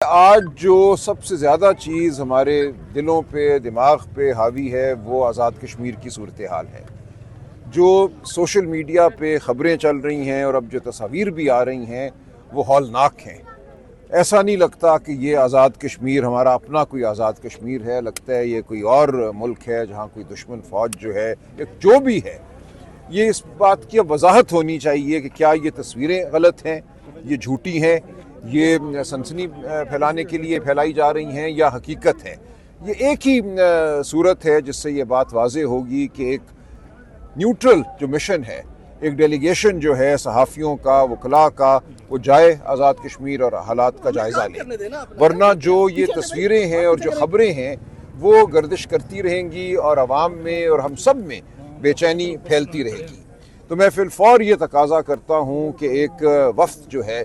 آج جو سب سے زیادہ چیز ہمارے دلوں پہ دماغ پہ حاوی ہے وہ آزاد کشمیر کی صورتحال ہے. جو سوشل میڈیا پہ خبریں چل رہی ہیں اور اب جو تصاویر بھی آ رہی ہیں وہ ہولناک ہیں. ایسا نہیں لگتا کہ یہ آزاد کشمیر ہمارا اپنا کوئی آزاد کشمیر ہے، لگتا ہے یہ کوئی اور ملک ہے جہاں کوئی دشمن فوج جو ہے جو بھی ہے. یہ اس بات کی وضاحت ہونی چاہیے کہ کیا یہ تصویریں غلط ہیں، یہ جھوٹی ہیں، یہ سنسنی پھیلانے کے لیے پھیلائی جا رہی ہیں یا حقیقت ہے. یہ ایک ہی صورت ہے جس سے یہ بات واضح ہوگی کہ ایک نیوٹرل جو مشن ہے، ایک ڈیلیگیشن جو ہے صحافیوں کا، وکلاء کا، وہ جائے آزاد کشمیر اور حالات کا جائزہ لے. ورنہ جو یہ تصویریں ہیں اور جو خبریں ہیں وہ گردش کرتی رہیں گی اور عوام میں اور ہم سب میں بے چینی پھیلتی رہے گی. تو میں فی الفور یہ تقاضا کرتا ہوں کہ ایک وفد جو ہے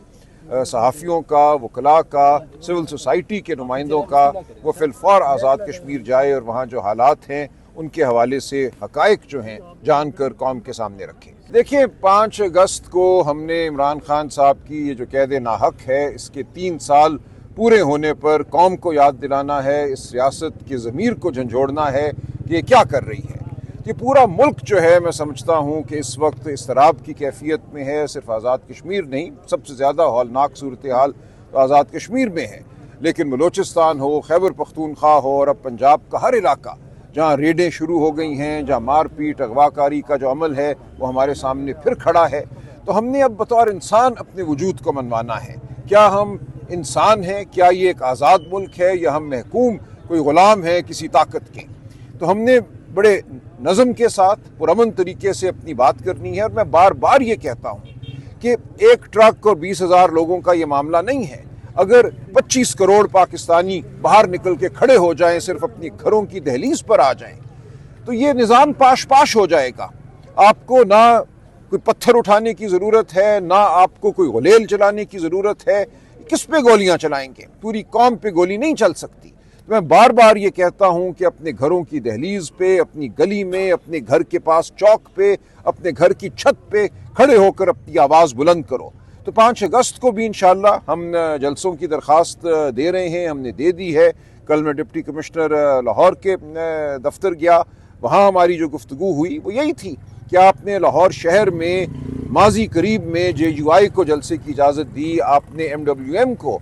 صحافیوں کا، وکلاء کا، سول سوسائٹی کے نمائندوں کا، وہ فی الفور آزاد کشمیر جائے اور وہاں جو حالات ہیں ان کے حوالے سے حقائق جو ہیں جان کر قوم کے سامنے رکھیں. دیکھیں 5 اگست کو ہم نے عمران خان صاحب کی یہ جو قید ناحق ہے اس کے 3 سال پورے ہونے پر قوم کو یاد دلانا ہے، اس ریاست کی ضمیر کو جھنجھوڑنا ہے کہ یہ کیا کر رہی ہے. یہ پورا ملک جو ہے میں سمجھتا ہوں کہ اس وقت اضطراب کی کیفیت میں ہے. صرف آزاد کشمیر نہیں، سب سے زیادہ ہولناک صورتحال تو آزاد کشمیر میں ہے، لیکن بلوچستان ہو، خیبر پختونخوا ہو اور اب پنجاب کا ہر علاقہ جہاں ریڈیں شروع ہو گئی ہیں، جہاں مار پیٹ اغوا کاری کا جو عمل ہے وہ ہمارے سامنے پھر کھڑا ہے. تو ہم نے اب بطور انسان اپنے وجود کو منوانا ہے. کیا ہم انسان ہیں؟ کیا یہ ایک آزاد ملک ہے یا ہم محکوم کوئی غلام ہے کسی طاقت کے؟ تو ہم نے بڑے نظم کے ساتھ پرامن طریقے سے اپنی بات کرنی ہے. اور میں بار بار یہ کہتا ہوں کہ ایک ٹرک اور 20,000 لوگوں کا یہ معاملہ نہیں ہے. اگر 25 کروڑ پاکستانی باہر نکل کے کھڑے ہو جائیں، صرف اپنی گھروں کی دہلیز پر آ جائیں، تو یہ نظام پاش پاش ہو جائے گا. آپ کو نہ کوئی پتھر اٹھانے کی ضرورت ہے، نہ آپ کو کوئی غلیل چلانے کی ضرورت ہے. کس پہ گولیاں چلائیں گے؟ پوری قوم پہ گولی نہیں چل سکتی. میں بار بار یہ کہتا ہوں کہ اپنے گھروں کی دہلیز پہ، اپنی گلی میں، اپنے گھر کے پاس چوک پہ، اپنے گھر کی چھت پہ کھڑے ہو کر اپنی آواز بلند کرو. تو 5 اگست کو بھی انشاءاللہ ہم جلسوں کی درخواست دے رہے ہیں، ہم نے دے دی ہے. کل میں ڈپٹی کمشنر لاہور کے دفتر گیا، وہاں ہماری جو گفتگو ہوئی وہ یہی تھی کہ آپ نے لاہور شہر میں ماضی قریب میں JUI کو جلسے کی اجازت دی، آپ نے MWM کو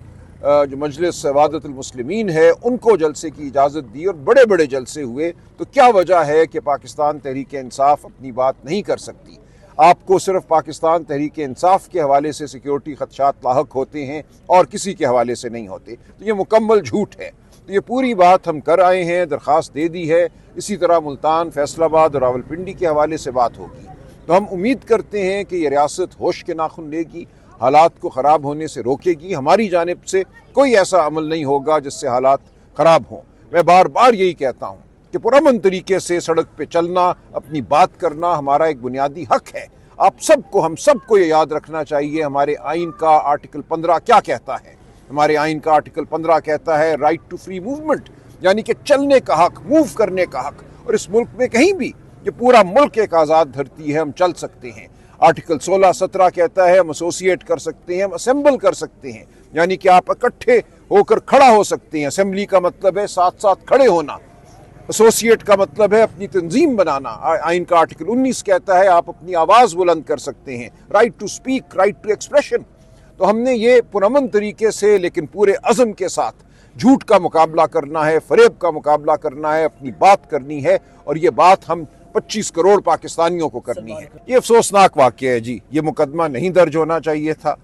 جو مجلس وحدت المسلمین ہے ان کو جلسے کی اجازت دی اور بڑے بڑے جلسے ہوئے. تو کیا وجہ ہے کہ پاکستان تحریک انصاف اپنی بات نہیں کر سکتی؟ آپ کو صرف پاکستان تحریک انصاف کے حوالے سے سیکیورٹی خدشات لاحق ہوتے ہیں اور کسی کے حوالے سے نہیں ہوتے. تو یہ مکمل جھوٹ ہے. تو یہ پوری بات ہم کر آئے ہیں، درخواست دے دی ہے. اسی طرح ملتان، فیصل آباد اور راولپنڈی کے حوالے سے بات ہوگی. تو ہم امید کرتے ہیں کہ یہ ریاست ہوش کے ناخن لے گی، حالات کو خراب ہونے سے روکے گی. ہماری جانب سے کوئی ایسا عمل نہیں ہوگا جس سے حالات خراب ہوں. میں بار بار یہی کہتا ہوں کہ پرامن طریقے سے سڑک پہ چلنا، اپنی بات کرنا ہمارا ایک بنیادی حق ہے. آپ سب کو، ہم سب کو یہ یاد رکھنا چاہیے ہمارے آئین کا آرٹیکل 15 کیا کہتا ہے. ہمارے آئین کا آرٹیکل 15 کہتا ہے رائٹ ٹو فری موومنٹ، یعنی کہ چلنے کا حق، موو کرنے کا حق. اور اس ملک میں کہیں بھی، یہ پورا ملک ایک آزاد دھرتی ہے، ہم چل سکتے ہیں. آرٹیکل 16-17 کہتا ہے ہم ایسوسیٹ کر سکتے ہیں، ہم اسمبل کر سکتے ہیں، یعنی کہ آپ اکٹھے ہو کر کھڑا ہو سکتے ہیں. اسمبلی کا مطلب ہے ساتھ ساتھ کھڑے ہونا، ایسوسیٹ کا مطلب ہے اپنی تنظیم بنانا. آئین کا آرٹیکل 19 کہتا ہے آپ اپنی آواز بلند کر سکتے ہیں، right to speak, right to expression. تو ہم نے یہ پرامن طریقے سے لیکن پورے عزم کے ساتھ جھوٹ کا مقابلہ کرنا ہے، فریب کا مقابلہ کرنا ہے، اپنی بات کرنی ہے. اور یہ بات ہم 25 کروڑ پاکستانیوں کو کرنی ہے. یہ افسوسناک واقعہ ہے جی، یہ مقدمہ نہیں درج ہونا چاہیے تھا.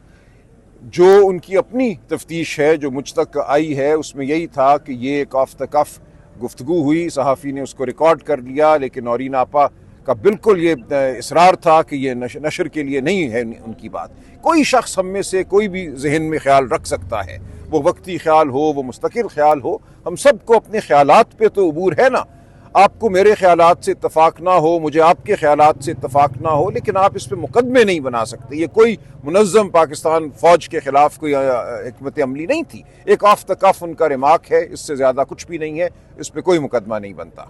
جو ان کی اپنی تفتیش ہے جو مجھ تک آئی ہے اس میں یہی تھا کہ یہ ایک آف دا کف گفتگو ہوئی، صحافی نے اس کو ریکارڈ کر لیا، لیکن نورین آپا کا بالکل یہ اصرار تھا کہ یہ نشر کے لیے نہیں ہے ان کی بات. کوئی شخص ہم میں سے کوئی بھی ذہن میں خیال رکھ سکتا ہے، وہ وقتی خیال ہو، وہ مستقل خیال ہو. ہم سب کو اپنے خیالات پہ تو عبور ہے نا. آپ کو میرے خیالات سے اتفاق نہ ہو، مجھے آپ کے خیالات سے اتفاق نہ ہو، لیکن آپ اس پہ مقدمے نہیں بنا سکتے. یہ کوئی منظم پاکستان فوج کے خلاف کوئی حکمت عملی نہیں تھی. ایک آف دا کف ان کا ریمارک ہے، اس سے زیادہ کچھ بھی نہیں ہے. اس پہ کوئی مقدمہ نہیں بنتا.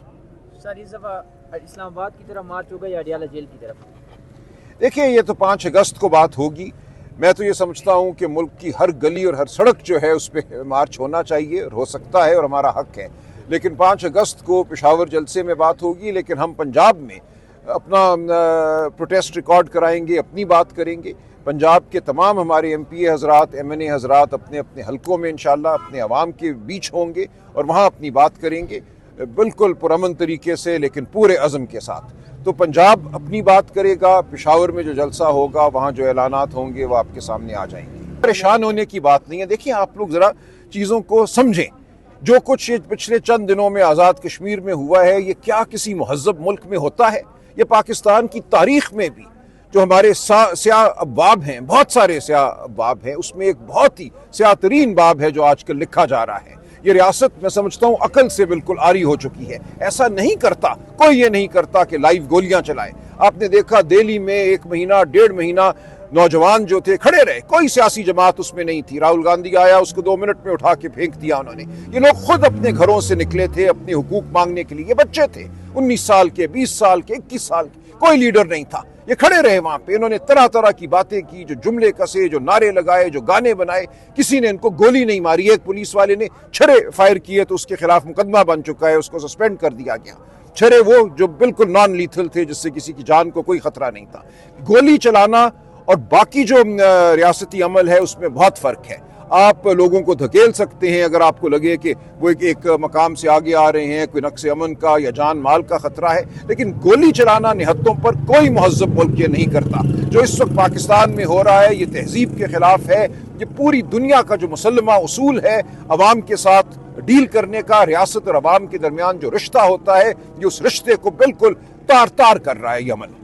سر اس دفعہ اسلام آباد کی طرف مارچ ہوگا یا اڈیالہ جیل کی طرف؟ دیکھیں یہ تو 5 اگست کو بات ہوگی. میں تو یہ سمجھتا ہوں کہ ملک کی ہر گلی اور ہر سڑک جو ہے اس پہ مارچ ہونا چاہیے اور ہو سکتا ہے اور ہمارا حق ہے، لیکن 5 اگست کو پشاور جلسے میں بات ہوگی، لیکن ہم پنجاب میں اپنا پروٹیسٹ ریکارڈ کرائیں گے، اپنی بات کریں گے۔ پنجاب کے تمام ہمارے ایم پی اے حضرات، ایم این اے حضرات اپنے اپنے حلقوں میں انشاءاللہ اپنے عوام کے بیچ ہوں گے اور وہاں اپنی بات کریں گے، بالکل پرامن طریقے سے لیکن پورے عزم کے ساتھ۔ تو پنجاب اپنی بات کرے گا، پشاور میں جو جلسہ ہوگا وہاں جو اعلانات ہوں گے وہ آپ کے سامنے آ جائیں گے۔ پریشان ہونے کی بات نہیں ہے۔ دیکھیں آپ لوگ ذرا چیزوں کو سمجھیں، جو کچھ پچھلے چند دنوں میں آزاد کشمیر میں ہوا ہے یہ کیا کسی مہذب ملک میں ہوتا ہے؟ یہ پاکستان کی تاریخ میں بھی جو ہمارے سیاہ ابواب ہیں، بہت سارے سیاہ ابواب ہیں، اس میں ایک بہت ہی سیاہ ترین باب ہے جو آج کل لکھا جا رہا ہے۔ یہ ریاست میں سمجھتا ہوں عقل سے بالکل عاری ہو چکی ہے۔ ایسا نہیں کرتا کوئی، یہ نہیں کرتا کہ لائیو گولیاں چلائے۔ آپ نے دیکھا دہلی میں 1 مہینہ 1.5 مہینہ نوجوان جو تھے کھڑے رہے، کوئی سیاسی جماعت اس میں نہیں تھی۔ راہل گاندھی آیا، اس کو 2 منٹ میں اٹھا کے پھینک دیا انہوں نے۔ یہ لوگ خود اپنے گھروں سے نکلے تھے اپنے حقوق مانگنے کے لیے۔ یہ بچے تھے 19 سال کے، 20 سال کے، 21 سال کے، کوئی لیڈر نہیں تھا۔ یہ کھڑے رہے وہاں پہ، انہوں نے طرح طرح کی باتیں کی، جو جملے کسے، جو نعرے لگائے، جو گانے بنائے۔ کسی نے ان کو گولی نہیں ماری، ایک پولیس والے نے چھرے فائر کیے تو اس کے خلاف مقدمہ بن چکا ہے، اس کو سسپینڈ کر دیا گیا۔ چھرے وہ جو بالکل نان لیتھل تھے، جس سے کسی کی جان کو کوئی خطرہ نہیں تھا۔ گولی چلانا اور باقی جو ریاستی عمل ہے اس میں بہت فرق ہے۔ آپ لوگوں کو دھکیل سکتے ہیں اگر آپ کو لگے کہ وہ ایک مقام سے آگے آ رہے ہیں، کوئی نقص امن کا یا جان مال کا خطرہ ہے، لیکن گولی چلانا نہتوں پر کوئی مہذب ملک یہ نہیں کرتا۔ جو اس وقت پاکستان میں ہو رہا ہے یہ تہذیب کے خلاف ہے۔ یہ پوری دنیا کا جو مسلمہ اصول ہے عوام کے ساتھ ڈیل کرنے کا، ریاست اور عوام کے درمیان جو رشتہ ہوتا ہے، یہ اس رشتے کو بالکل تار تار کر رہا ہے یہ عمل۔